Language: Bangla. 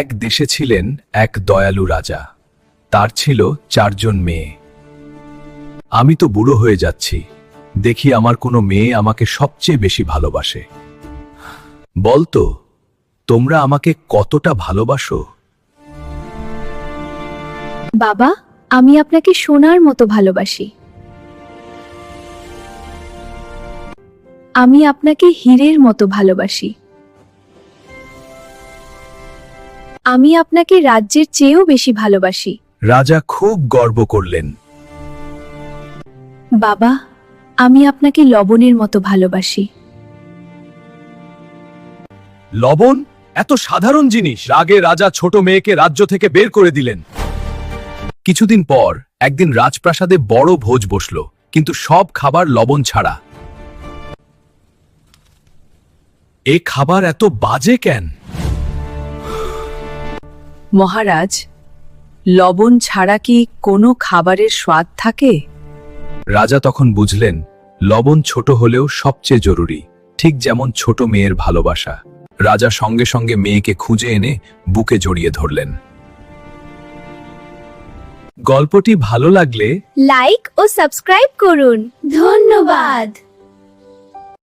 এক দেশে ছিলেন এক দয়ালু রাজা। তার ছিল 4 জন মেয়ে। আমি তো বুড়ো হয়ে যাচ্ছি, দেখি আমার কোনো মেয়ে আমাকে সবচেয়ে বেশি ভালোবাসে। বলতো, তোমরা আমাকে কতটা ভালোবাসো? বাবা, আমি আপনাকে সোনার মতো ভালোবাসি। আমি আপনাকে হীরের মতো ভালোবাসি। আমি আপনাকে রাজ্যের চেয়েও বেশি ভালোবাসি। রাজা খুব গর্ব করলেন। বাবা, আমি আপনাকে লবণের মতো ভালোবাসি। লবণ এত সাধারণ জিনিস! রাগে রাজা ছোট মেয়েকে রাজ্য থেকে বের করে দিলেন। কিছুদিন পর একদিন রাজপ্রাসাদে বড় ভোজ বসল, কিন্তু সব খাবার লবণ ছাড়া। এ খাবার এত বাজে কেন? মহারাজ, লবণ ছাড়া কি কোনো খাবারের স্বাদ থাকে? রাজা তখন বুঝলেন, লবণ ছোট হলেও সবচেয়ে জরুরি, ঠিক যেমন ছোট মেয়ের ভালোবাসা। রাজা সঙ্গে সঙ্গে মেয়েকে খুঁজে এনে বুকে জড়িয়ে ধরলেন। গল্পটি ভালো লাগলে লাইক ও সাবস্ক্রাইব করুন। ধন্যবাদ।